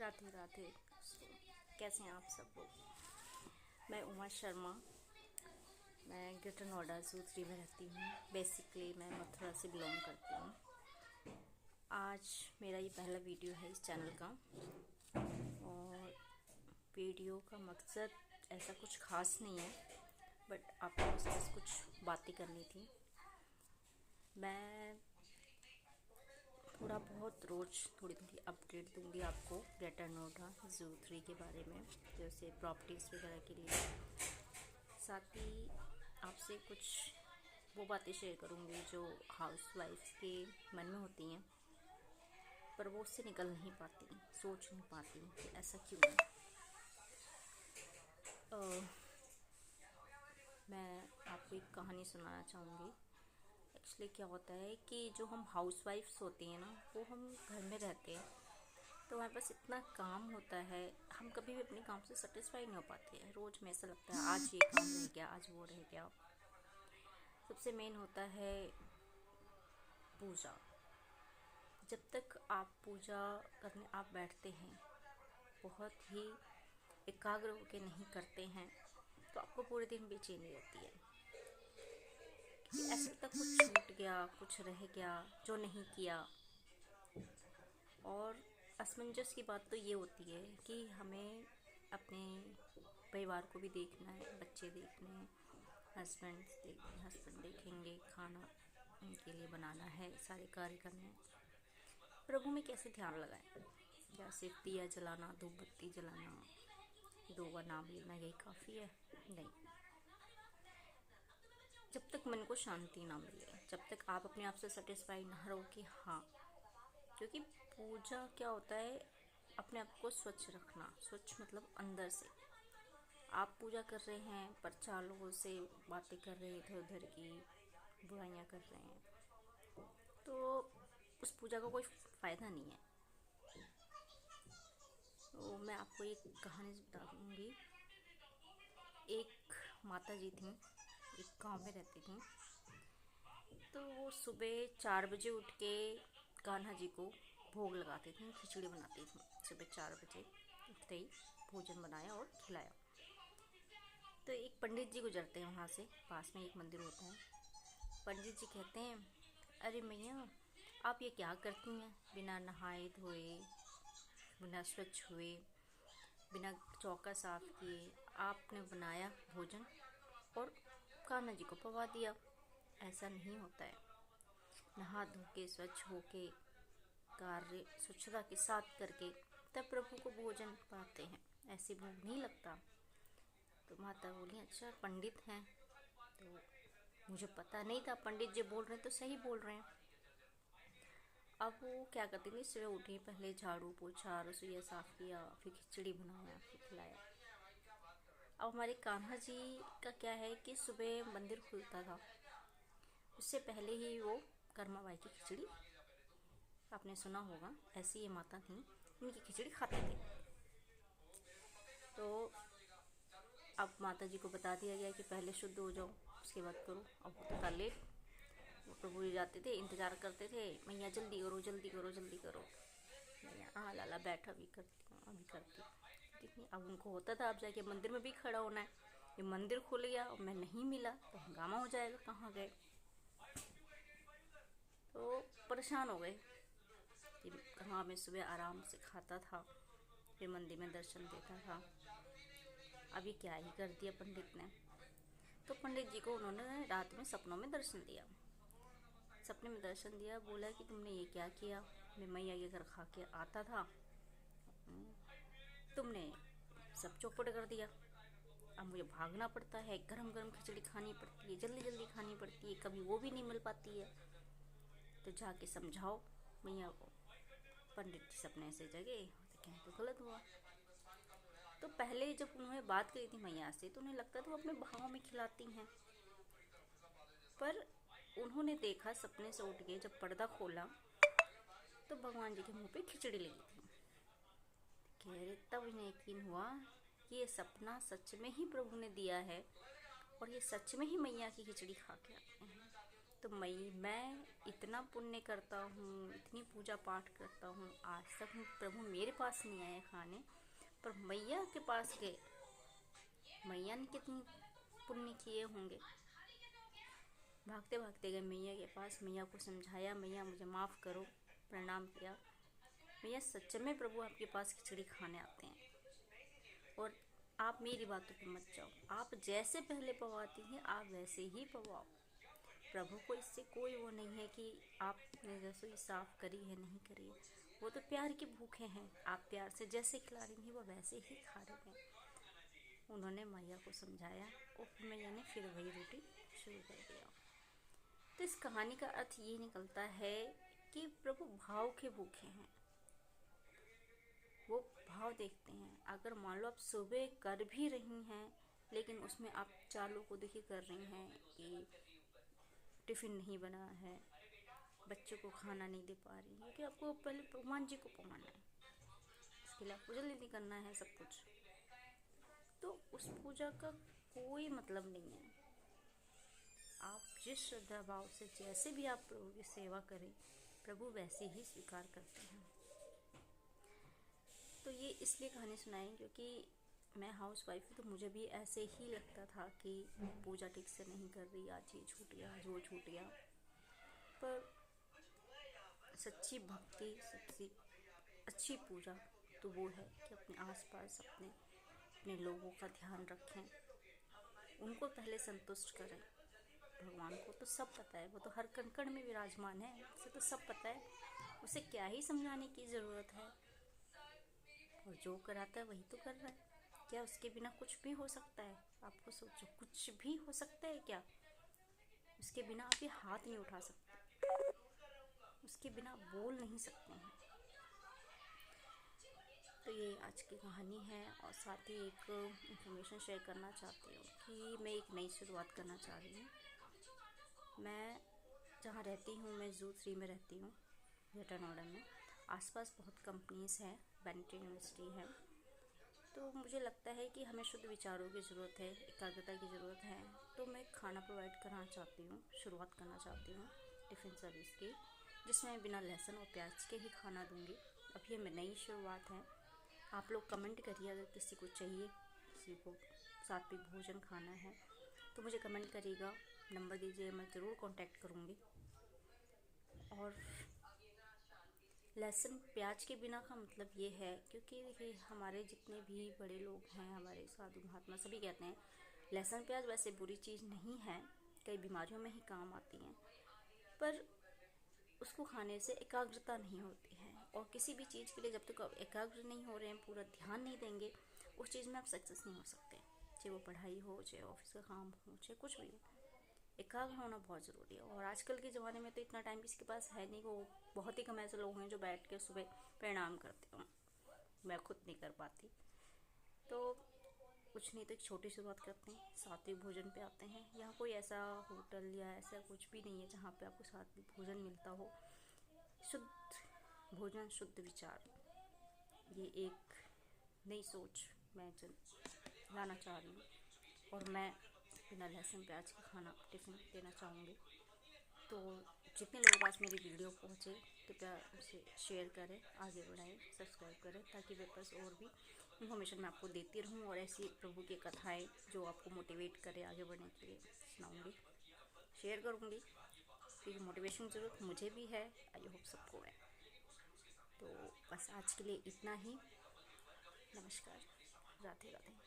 राधे राधे। कैसे हैं आप सब लोग। मैं उमा शर्मा, मैं ग्रेटर नोएडा ज़ू 3 में रहती हूँ। बेसिकली मैं मथुरा से बिलोंग करती हूँ। आज मेरा ये पहला वीडियो है इस चैनल का, और वीडियो का मकसद ऐसा कुछ ख़ास नहीं है, बट आपको बस कुछ बातें करनी थी। मैं थोड़ा बहुत रोज़ थोड़ी अपडेट दूंगी आपको ग्रेटर नोएडा ज़ू 3 के बारे में, जैसे प्रॉपर्टीज़ वगैरह के लिए। साथ ही आपसे कुछ वो बातें शेयर करूंगी जो हाउसवाइफ्स के मन में होती हैं, पर वो उससे निकल नहीं पाती, सोच नहीं पाती कि ऐसा क्यों है। मैं आपको एक कहानी सुनाना चाहूँगी। एक्चुअली क्या होता है कि जो हम हाउसवाइफ्स होती हैं ना, वो हम घर में रहते हैं तो हमारे पास इतना काम होता है, हम कभी भी अपने काम से सेटिस्फाई नहीं हो पाते हैं। रोज़ में ऐसा लगता है आज ये काम रह गया, आज वो रह गया। सबसे मेन होता है पूजा। जब तक आप पूजा करने आप बैठते हैं, बहुत ही एकाग्र होकर नहीं करते हैं, तो आपको पूरे दिन बेचैनी रहती है कि ऐसा लगता कुछ छूट गया, कुछ रह गया जो नहीं किया। और असमंजस की बात तो ये होती है कि हमें अपने परिवार को भी देखना है, बच्चे देखने हैं, हस्बैंड देखेंगे, खाना उनके लिए बनाना है, सारे कार्य करने हैं। प्रभु में कैसे ध्यान लगाएं? या सिर्फ दिया जलाना, धूप बत्ती जलाना, दो का नाम लेना यही काफ़ी है? नहीं। जब तक मन को शांति ना मिले, जब तक आप अपने आप से सेटिस्फाई ना रहो कि हाँ, क्योंकि पूजा क्या होता है, अपने आप को स्वच्छ रखना। स्वच्छ मतलब अंदर से। आप पूजा कर रहे हैं पर 4 लोगों से बातें कर रहे हैं, इधर उधर की बुराइयां कर रहे हैं, तो उस पूजा का कोई फ़ायदा नहीं है। तो मैं आपको एक कहानी बता दूँगी। एक माता जी थी, एक गांव में रहती थी। तो वो सुबह 4 बजे उठ के कान्हा जी को भोग लगाती थी, खिचड़ी बनाती थी। सुबह 4 बजे उठते ही भोजन बनाया और खिलाया। तो एक पंडित जी गुजरते हैं वहाँ से, पास में एक मंदिर होता है। पंडित जी कहते हैं, अरे मैया, आप ये क्या करती हैं? बिना नहाए धोए, बिना स्वच्छ हुए, बिना चौका साफ किए आपने बनाया भोजन और कान्हा जी को पवा दिया। ऐसा नहीं होता है। नहा धो के, स्वच्छ होके, कार्य स्वच्छता के साथ करके तब प्रभु को भोजन पाते हैं। ऐसे भोग नहीं लगता। तो माता बोली, अच्छा पंडित हैं, तो मुझे पता नहीं था, पंडित जी बोल रहे हैं तो सही बोल रहे हैं। अब वो क्या करती थी, सुबह उठी, पहले झाड़ू पोछा, रसोईया साफ किया, फिर खिचड़ी बनाया, फिर खिलाया। अब हमारे कान्हा जी का क्या है कि सुबह मंदिर खुलता था, उससे पहले ही वो कर्मा बाई की खिचड़ी, आपने सुना होगा, ऐसी ये माता थी, उनकी खिचड़ी खाते थे। तो अब माता जी को बता दिया गया कि पहले शुद्ध हो जाओ, उसके बाद करो। अब होता था लेट। वो प्रभु जी जाते थे, इंतज़ार करते थे, मैया जल्दी करो, जल्दी करो, जल्दी करो। मैया हाँ लाला बैठ, अभी करती हूँ, अभी करती हूँ। अब उनको होता था अब जाके मंदिर में भी खड़ा होना है। ये मंदिर खुल गया और मैं नहीं मिला तो हंगामा हो जाएगा, कहाँ गए। तो परेशान हो गए कि कहाँ मैं सुबह आराम से खाता था, फिर मंदिर में दर्शन देता था, अभी क्या ही कर दिया पंडित ने। तो पंडित जी को उन्होंने रात में सपनों में दर्शन दिया। सपने में दर्शन दिया, बोला कि तुमने ये क्या किया? मैं मैया के घर खा के आता था, तुमने सब चौपट कर दिया। अब मुझे भागना पड़ता है, गरम गरम खिचड़ी खानी पड़ती है, जल्दी जल्दी खानी पड़ती है, कभी वो भी नहीं मिल पाती है, तो जाके समझाओ मैया को। पंडित जी सपने से जगे तो कहें तो गलत हुआ। तो पहले जब उन्होंने बात करी थी मैया से, तो उन्हें लगता था वो अपने भाव में खिलाती हैं, पर उन्होंने देखा सपने से उठ के जब पर्दा खोला तो भगवान जी के मुंह पे खिचड़ी लगी थी। कह रहे तब इन्हें यकीन हुआ कि ये सपना सच में ही प्रभु ने दिया है और ये सच में ही मैया की खिचड़ी खा के आते हैं। तो मैं इतना पुण्य करता हूँ, इतनी पूजा पाठ करता हूँ, आज तक प्रभु मेरे पास नहीं आए खाने, पर मैया के पास गए। मैया ने कितनी पुण्य किए होंगे। भागते भागते गए मैया के पास, मैया को समझाया, मैया मुझे माफ़ करो, प्रणाम किया। मैया सच में प्रभु आपके पास खिचड़ी खाने आते हैं, और आप मेरी बातों पे मत जाओ, आप जैसे पहले पवाती हैं आप वैसे ही पवाओ। प्रभु को इससे कोई वो नहीं है कि आपने रसोई साफ करी है नहीं करी है, वो तो प्यार के भूखे हैं, आप प्यार से जैसे खिला रही हैं वो वैसे ही खा रहे हैं। उन्होंने मैया को समझाया और मैया ने फिर वही रोटी शुरू कर दिया। तो इस कहानी का अर्थ ये निकलता है कि प्रभु भाव के भूखे हैं, वो भाव देखते हैं। अगर मान लो आप सुबह कर भी रही हैं, लेकिन उसमें आप चारों को देखिए कर रही हैं कि टिफ़िन नहीं बना है, बच्चों को खाना नहीं दे पा रही, क्योंकि आपको पहले भगवान जी को पवाना है, इसके लिए आप पूजा विधि करना है सब कुछ। तो उस पूजा का कोई मतलब नहीं है। आप जिस श्रद्धा भाव से जैसे भी आप प्रभु की सेवा करें, प्रभु वैसे ही स्वीकार करते हैं। तो ये इसलिए कहानी सुनाई क्योंकि मैं हाउस वाइफ हूँ, तो मुझे भी ऐसे ही लगता था कि पूजा ठीक से नहीं कर रही, आज ये छूट गया, आज वो छूट गया। पर सच्ची भक्ति, सबसे अच्छी पूजा तो वो है कि अपने आसपास अपने लोगों का ध्यान रखें, उनको पहले संतुष्ट करें। भगवान को तो सब पता है, वो तो हर कण कण में विराजमान है, उसे तो सब पता है, उसे क्या ही समझाने की ज़रूरत है। और जो कराता है वही तो कर रहा है। क्या उसके बिना कुछ भी हो सकता है? आपको सोचो, कुछ भी हो सकता है क्या? उसके बिना आप ये हाथ नहीं उठा सकते, उसके बिना आप बोल नहीं सकते हैं। तो ये आज की कहानी है, और साथ ही एक इन्फॉर्मेशन शेयर करना चाहती हूँ कि मैं एक नई शुरुआत करना चाह रही हूँ। मैं जहाँ रहती हूँ, मैं ज़ू 3 में रहती हूँ, ग्रेटर नोएडा में। आसपास बहुत कंपनीज़ हैं, बेनेट यूनिवर्सिटी है। तो मुझे लगता है कि हमें शुद्ध विचारों की ज़रूरत है, एकाग्रता की ज़रूरत है। तो मैं खाना प्रोवाइड करना चाहती हूँ, शुरुआत करना चाहती हूँ टिफ़िन सर्विस की, जिसमें बिना लहसुन और प्याज के ही खाना दूँगी। अब ये नई शुरुआत है। आप लोग कमेंट करिए, अगर किसी को चाहिए, किसी को सात्विक भोजन खाना है तो मुझे कमेंट करिएगा, नंबर दीजिए, मैं ज़रूर कांटेक्ट करूँगी। और लहसुन प्याज के बिना का मतलब ये है, क्योंकि देखिए हमारे जितने भी बड़े लोग हैं, हमारे साधु महात्मा सभी कहते हैं लहसुन प्याज वैसे बुरी चीज़ नहीं है, कई बीमारियों में ही काम आती हैं, पर उसको खाने से एकाग्रता नहीं होती है। और किसी भी चीज़ के लिए जब तक आप एकाग्र नहीं हो रहे हैं, पूरा ध्यान नहीं देंगे, उस चीज़ में आप सक्सेस नहीं हो सकते। चाहे वो पढ़ाई हो, चाहे ऑफिस का काम हो, चाहे कुछ भी हो, एकाग्र होना बहुत ज़रूरी है। और आजकल के ज़माने में तो इतना टाइम किसी के पास है नहीं, वो बहुत ही कम ऐसे लोग हैं जो बैठ के सुबह प्रणाम करते हो। मैं खुद नहीं कर पाती। तो कुछ नहीं, तो एक छोटी शुरुआत करते हैं, सात्विक भोजन पे आते हैं। यहाँ कोई ऐसा होटल या ऐसा कुछ भी नहीं है जहाँ पे आपको सात्विक भोजन मिलता हो। शुद्ध भोजन, शुद्ध विचार, ये एक नई सोच मैं लाना चाह रही हूँ। और मैं बिना लहसुन प्याज का खाना टिफ़िन देना चाहूँगी। तो जितने लोगों के पास मेरी वीडियो पहुँचे, कृपया उसे शेयर करें, आगे बढ़ाएं, सब्सक्राइब करें, ताकि मेरे पास और भी इन्फॉर्मेशन मैं आपको देती रहूँ। और ऐसी प्रभु की कथाएं जो आपको मोटिवेट करे आगे बढ़ने के लिए सुनाऊँगी, शेयर करूँगी, क्योंकि मोटिवेशन की ज़रूरत मुझे भी है, आई होप सबको है। तो बस आज के लिए इतना ही। नमस्कार, राधे राधे।